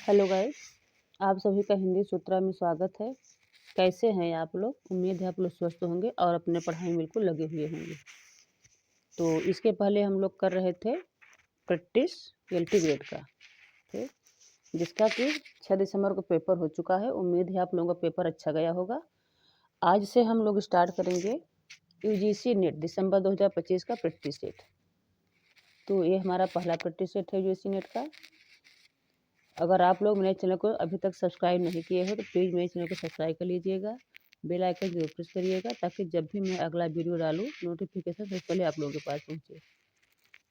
Hello guys, आप सभी का हिंदी सूत्रा में स्वागत है। कैसे हैं आप लोग? उम्मीद है आप लोग स्वस्थ होंगे और अपने पढ़ाई में बिल्कुल लगे हुए होंगे। तो इसके पहले हम लोग कर रहे थे प्रैक्टिस एलटी ग्रेड का, ठीक, जिसका कि 6 दिसंबर को पेपर हो चुका है। उम्मीद है आप लोगों का पेपर अच्छा गया होगा। आज से हम लोग स्टार्ट करेंगे यूजीसी नेट दिसंबर 2025 का प्रैक्टिस सेट। तो ये हमारा पहला प्रैक्टिस सेट है यूजीसी नेट का। अगर आप लोग मेरे चैनल को अभी तक सब्सक्राइब नहीं किए हो तो प्लीज़ मेरे चैनल को सब्सक्राइब कर लीजिएगा, बेल आइकन जरूर प्रेस करिएगा ताकि जब भी मैं अगला वीडियो डालूँ नोटिफिकेशन सबसे पहले आप लोगों के पास पहुँचे।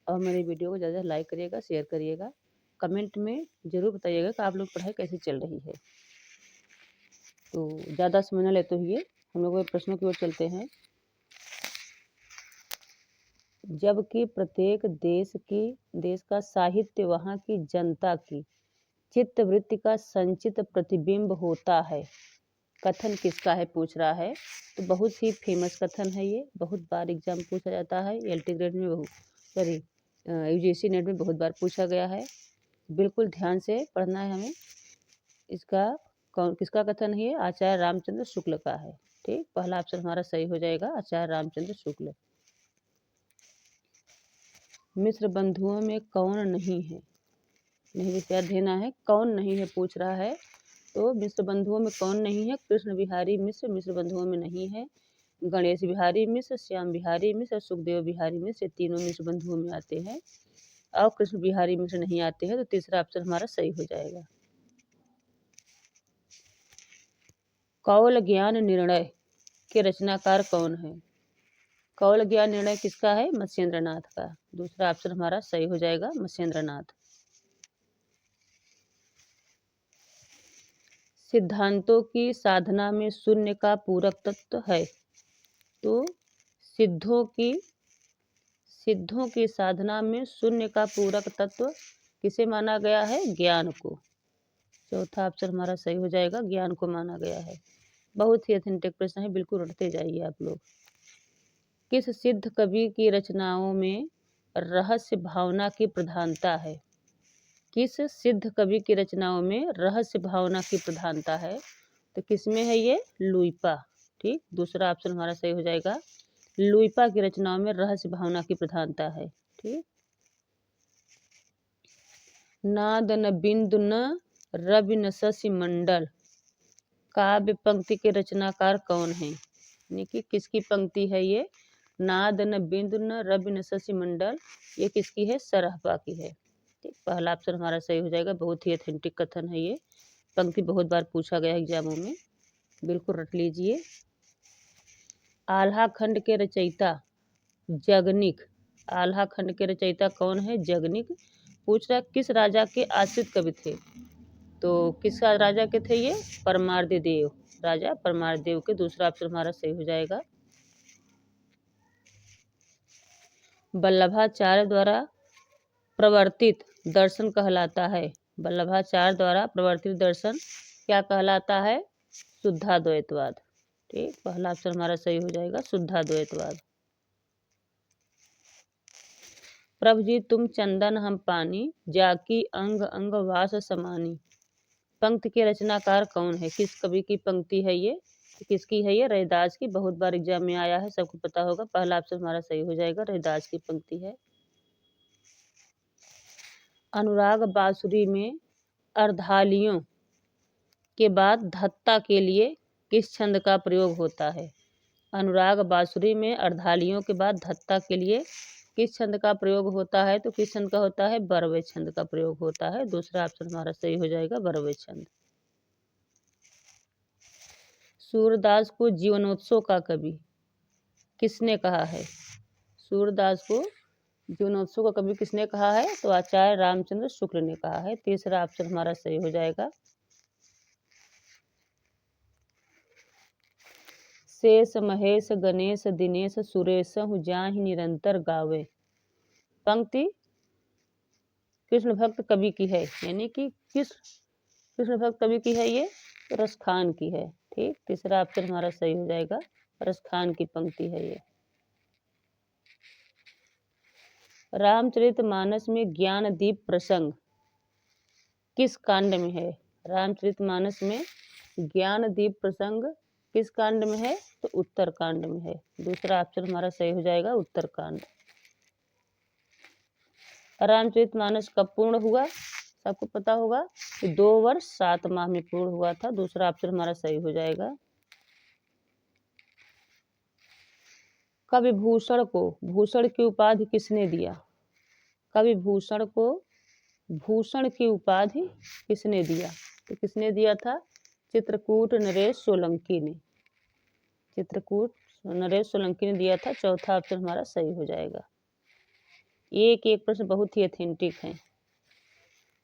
और मेरी वीडियो को ज़्यादा लाइक करिएगा, शेयर करिएगा, कमेंट में ज़रूर बताइएगा कि आप लोग पढ़ाई कैसे चल रही है। तो ज़्यादा समय न लेते हुए हम लोग प्रश्नों की ओर चलते हैं। जबकि प्रत्येक देश का साहित्य वहाँ की जनता की चित्तवृत्ति का संचित प्रतिबिंब होता है। कथन किसका है पूछ रहा है। तो बहुत ही फेमस कथन है ये, बहुत बार एग्जाम पूछा जाता है। एलटी ग्रेड में यूजीसी नेट में बहुत बार पूछा गया है। बिल्कुल ध्यान से पढ़ना है हमें। इसका किसका कथन है? आचार्य रामचंद्र शुक्ल का है। ठीक, पहला ऑप्शन हमारा सही हो जाएगा, आचार्य रामचंद्र शुक्ल। मिस्र बंधुओं में कौन नहीं है? नहीं विचार देना है, कौन नहीं है पूछ रहा है। तो मिस्र बंधुओं में कौन नहीं है? कृष्ण बिहारी मिश्र मिस्र बंधुओं में नहीं है। गणेश बिहारी मिश्र, श्याम बिहारी मिश्र, सुखदेव बिहारी मिश्र, ये तीनों मिश्र बंधुओं में आते हैं। और कृष्ण बिहारी मिश्र नहीं आते हैं, तो तीसरा ऑप्शन हमारा सही हो जाएगा। कौल ज्ञान निर्णय के रचनाकार कौन है? कौल ज्ञान निर्णय किसका है? मत्स्येंद्र नाथ का। दूसरा ऑप्शन हमारा सही हो जाएगा, मत्स्येंद्र नाथ। सिद्धांतों की साधना में शून्य का पूरक तत्व है। तो सिद्धों की साधना में शून्य का पूरक तत्व किसे माना गया है? ज्ञान को। चौथा ऑप्शन हमारा सही हो जाएगा, ज्ञान को माना गया है। बहुत ही ऑथेंटिक प्रश्न है, बिल्कुल रटते जाइए आप लोग। किस सिद्ध कवि की रचनाओं में रहस्य भावना की प्रधानता है? किस सिद्ध कवि की रचनाओं में रहस्य भावना की प्रधानता है? तो किसमें है ये? लुइपा। ठीक, दूसरा ऑप्शन हमारा सही हो जाएगा, लुइपा की रचनाओं में रहस्य भावना की प्रधानता है। ठीक, नाद न बिंदु न रवि न शशि मंडल काव्य पंक्ति के रचनाकार कौन है? यानी कि किसकी पंक्ति है ये? नाद न बिंदु न रवि न शशि मंडल, ये किसकी है? सरहपा की है। ठीक, पहला ऑप्शन हमारा सही हो जाएगा। बहुत ही ऑथेंटिक कथन है ये, पंक्ति बहुत बार पूछा गया एग्जामों में, बिल्कुल रट लीजिए। आल्हा खंड के रचयिता जगनिक, आल्हा खंड के रचयिता कौन है? जगनिक। पूछ रहा किस राजा के आश्रित कवि थे? तो किस राजा के थे ये? परमार्दी देव, राजा परमार्दी देव के। दूसरा ऑप्शन हमारा सही हो जाएगा। वल्लभाचार्य द्वारा प्रवर्तित दर्शन कहलाता है। वल्लभाचार्य द्वारा प्रवर्तित दर्शन क्या कहलाता है? शुद्धाद्वैतवाद। ठीक, पहला ऑप्शन हमारा सही हो जाएगा, शुद्धाद्वैतवाद। प्रभु जी तुम चंदन हम पानी, जाकी अंग अंग वास समानी, पंक्ति के रचनाकार कौन है? किस कवि की पंक्ति है ये? किसकी है ये? रैदास की। बहुत बार एग्जाम में आया है, सबको पता होगा। पहला ऑप्शन हमारा सही हो जाएगा, रैदास की पंक्ति है। अनुराग बांसुरी में अर्धालियों के बाद धत्ता के लिए किस छंद का प्रयोग होता है? अनुराग बांसुरी में अर्धालियों के बाद धत्ता के लिए किस छंद का प्रयोग होता है? तो किस छंद का होता है? बरवे छंद का प्रयोग होता है। दूसरा ऑप्शन हमारा सही हो जाएगा, बरवे छंद। सूरदास को जीवनोत्सव का कवि किसने कहा है? सूरदास को जीवनोत्सव का कवि किसने कहा है? तो आचार्य रामचंद्र शुक्ल ने कहा है। तीसरा ऑप्शन हमारा सही हो जाएगा। शेष महेश गणेश दिनेश सुरेश जाहि निरंतर गावे, पंक्ति कृष्ण भक्त कवि की है। यानी कि किस कृष्ण भक्त कवि की है ये? रसखान की है। ठीक, तीसरा ऑप्शन हमारा सही हो जाएगा, रसखान की पंक्ति है ये। रामचरितमानस में ज्ञान दीप प्रसंग किस कांड में है? रामचरितमानस में ज्ञान दीप प्रसंग किस कांड में है? तो उत्तर कांड में है। दूसरा ऑप्शन हमारा सही हो जाएगा, उत्तर कांड। रामचरितमानस कब पूर्ण हुआ? सबको पता होगा कि 2 वर्ष 7 माह में पूर्ण हुआ था। दूसरा ऑप्शन हमारा सही हो जाएगा। कवि भूषण को भूषण की उपाधि किसने दिया? कवि भूषण को भूषण की उपाधि किसने दिया? तो किसने दिया था? चित्रकूट नरेश सोलंकी ने। चित्रकूट नरेश सोलंकी ने दिया था। चौथा ऑप्शन हमारा सही हो जाएगा। एक एक प्रश्न बहुत ही ऑथेंटिक है।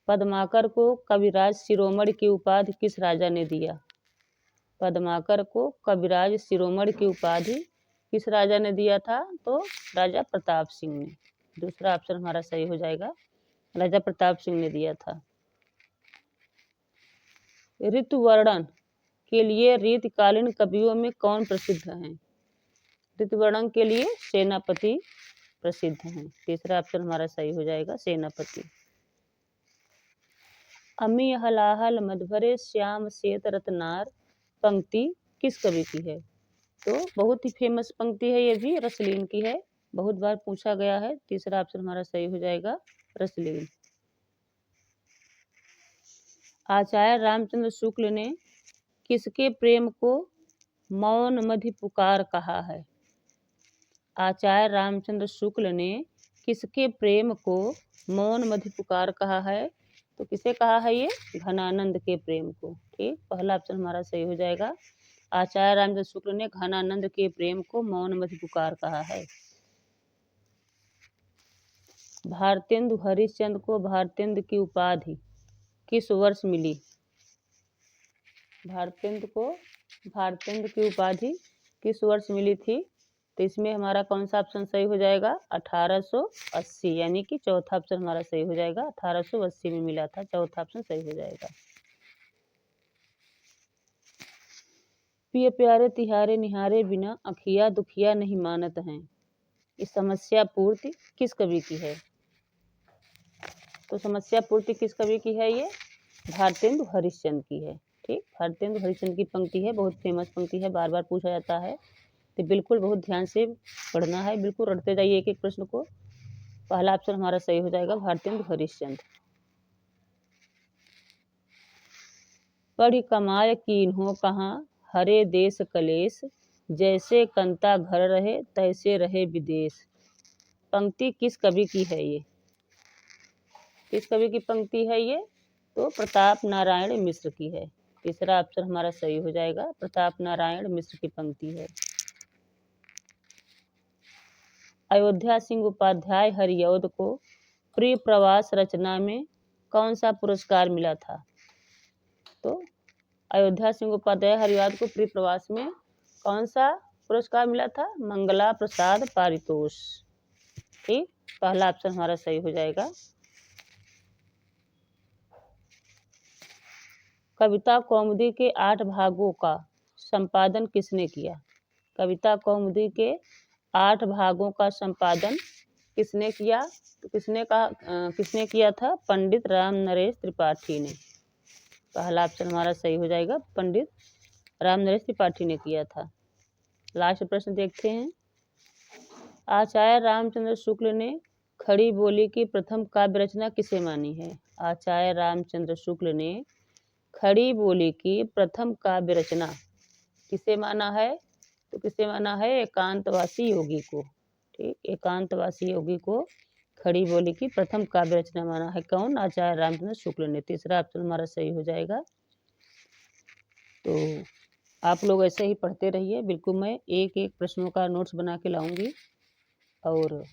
पद्माकर को कविराज शिरोमणि की उपाधि किस राजा ने दिया? पद्माकर को कविराज शिरोमणि की उपाधि किस राजा ने दिया था? तो राजा प्रताप सिंह ने। दूसरा ऑप्शन हमारा सही हो जाएगा, राजा प्रताप सिंह ने दिया था। ऋतु वर्णन के लिए रीतिकालीन कवियों में कौन प्रसिद्ध हैं? ऋतु वर्णन के लिए सेनापति प्रसिद्ध हैं। तीसरा ऑप्शन हमारा सही हो जाएगा, सेनापति। अमी हलाहल मधुभरे श्याम श्वेत रत्नार पंक्ति किस कवि की है? तो बहुत ही फेमस पंक्ति है, ये भी रसलीन की है, बहुत बार पूछा गया है। तीसरा ऑप्शन हमारा सही हो जाएगा, रसलीन। आचार्य रामचंद्र शुक्ल ने किसके प्रेम को मौन मधि पुकार कहा है? आचार्य रामचंद्र शुक्ल ने किसके प्रेम को मौन मधि पुकार कहा है? तो किसे कहा है ये? घनानंद के प्रेम को। ठीक, पहला ऑप्शन हमारा सही हो जाएगा। आचार्य रामचंद्र शुक्ल ने घनानंद के प्रेम को मौन मधि पुकार कहा है। भारतेंदु हरिश्चंद्र को भारतेंदु की उपाधि किस वर्ष मिली? भारतेंदु को भारतेंदु की उपाधि किस वर्ष मिली थी? तो इसमें हमारा कौन सा ऑप्शन सही हो जाएगा? 1880, यानी कि चौथा ऑप्शन हमारा सही हो जाएगा। 1880 में मिला था। चौथा ऑप्शन सही हो जाएगा। पिय प्यारे तिहारे निहारे बिना अखिया दुखिया नहीं मानत हैं। इस समस्या पूर्ति किस कवि की है? तो समस्या पूर्ति किस कवि की है? ये भारतेंदु हरिश्चंद्र की है। ठीक, भारतेंदु हरिश्चंद्र की पंक्ति है, बहुत फेमस पंक्ति है, बार बार पूछा जाता है, तो बिल्कुल बहुत ध्यान से पढ़ना है, बिल्कुल रटते जाइए एक एक प्रश्न को। पहला ऑप्शन हमारा सही हो जाएगा, भारतेंदु हरिश्चंद्र। पढ़ कमाय कीन्हो कहाँ हरे देश कलेश, जैसे कंता घर रहे तैसे रहे विदेश। पंक्ति किस कवि की है ये? किस कवि की पंक्ति है ये? तो प्रताप नारायण मिश्र की है। तीसरा ऑप्शन हमारा सही हो जाएगा, प्रताप नारायण मिश्र की पंक्ति है। अयोध्या सिंह उपाध्याय हरिऔध को प्रिय प्रवास रचना में कौन सा पुरस्कार मिला था? तो अयोध्या सिंह उपाध्याय हरिऔध को प्रिय प्रवास में कौन सा पुरस्कार मिला था? मंगला प्रसाद पारितोष। ठीक, पहला ऑप्शन हमारा सही हो जाएगा। कविता कौमुदी के 8 भागों का संपादन किसने किया? कविता कौमुदी के 8 भागों का संपादन किसने किया? तो किसने किया था? पंडित राम नरेश त्रिपाठी ने। पहला ऑप्शन हमारा सही हो जाएगा, पंडित राम नरेश त्रिपाठी ने किया था। लास्ट प्रश्न देखते हैं। आचार्य रामचंद्र शुक्ल ने खड़ी बोली की प्रथम काव्य रचना किसे मानी है? आचार्य रामचंद्र शुक्ल ने खड़ी बोली की प्रथम काव्य रचना किसे माना है? तो किसे माना है? एकांतवासी योगी को। ठीक, एकांतवासी योगी को खड़ी बोली की प्रथम काव्य रचना माना है। कौन? आचार्य रामचंद्र शुक्ल ने। तीसरा ऑप्शन हमारा सही हो जाएगा। तो आप लोग ऐसे ही पढ़ते रहिए, बिल्कुल मैं एक एक प्रश्नों का नोट्स बना के लाऊंगी, और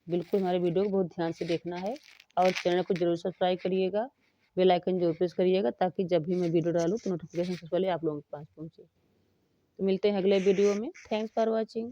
बिल्कुल हमारे वीडियो को बहुत ध्यान से देखना है, और चैनल को जरूर सब्सक्राइब करिएगा, बेल आइकन जरूर प्रेस करिएगा, ताकि जब भी मैं वीडियो डालूँ तो नोटिफिकेशन सबसे पहले आप लोगों के पास पहुँचे। तो मिलते हैं अगले वीडियो में। Thanks for watching.